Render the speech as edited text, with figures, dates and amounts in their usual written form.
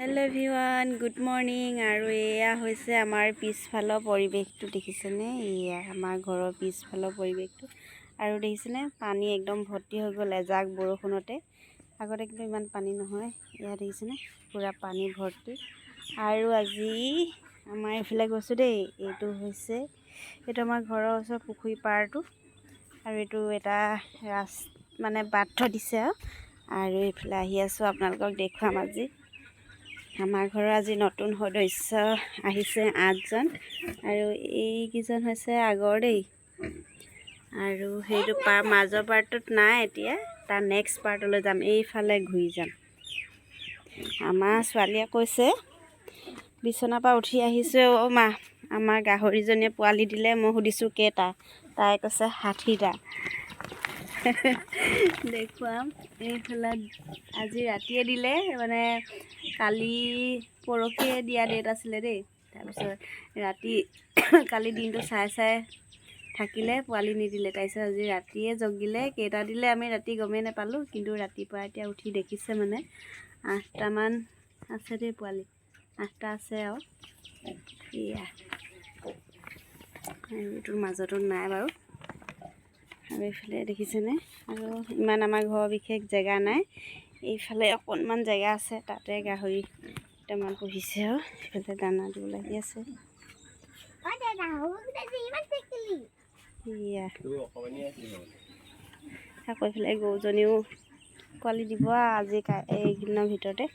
hello everyone good morning और एया होइसे आमार पिछफाলৰ পৰিৱেশটো দেখিছেনে এয়া আমাৰ ঘৰৰ পিছফালৰ পৰিৱেশটো আৰু দেখিছেনে পানী একদম ভৰ্তি হৈ গ'ল এজাক বৰষুণতে আগতে কিন্তু ইমান পানী নহয় এয়া দেখিছেনে পুৰা পানী ভৰ্তি আৰু আজি আমাৰ এফালে গৈছো দেই এইটো হৈছে এটা আমাৰ ঘৰৰ ওচৰ পুখুৰী পাৰটো আৰু এইটো এটা মানে বাট দিছে আৰু এফালে আহি আছো আপোনালোকক দেখুৱাম আজি আমাৰ ঘৰৰ আজি নতুন সদস্য আহিছে 8জন আৰু এইকেইজন হৈছে আগৰ দেই আৰু সেইটো পাৰ মাজৰ পাৰ্টত নাই এতিয়া তাৰ নেক্সট পাৰ্টলৈ যাম এইফালে ঘূৰি যাম আমাৰ ছোৱালীয়ে কৈছে বিছনাৰ পৰা উঠি আহিছে অ মা আমাৰ গাহৰিজনীয়ে পোৱালি দিলে মই সুধিছোঁ কেইটা তাই কৈছে 60টা দেখুৱাম এইফালে আজি ৰাতিয়ে দিলে মানে কালি পৰখিয়ে দিয়া ডেট আছিলে দেই তাৰপিছত ৰাতি কালি দিনটো চাই থাকিলে পোৱালি নিদিলে তাৰপিছত আজি ৰাতিয়ে জগিলে কেইটা দিলে আমি ৰাতি গমেই নাপালোঁ কিন্তু ৰাতিপুৱা এতিয়া উঠি দেখিছে মানে 8টামান আছে দেই পোৱালি 8টা আছে আৰু এয়া আৰু এইটোৰ মাজতো নাই বাৰু আৰু এইফালে দেখিছেনে আৰু ইমান আমাৰ ঘৰৰ বিশেষ জেগা নাই এইফালে অকণমান জেগা আছে তাতে গাহৰি কেইটামান পুহিছে আৰু এইফালে দানা দিব লাগি আছে আকৌ এইফালে গৰুজনীও পোৱালি দিব আজি এইকেইদিনৰ ভিতৰতে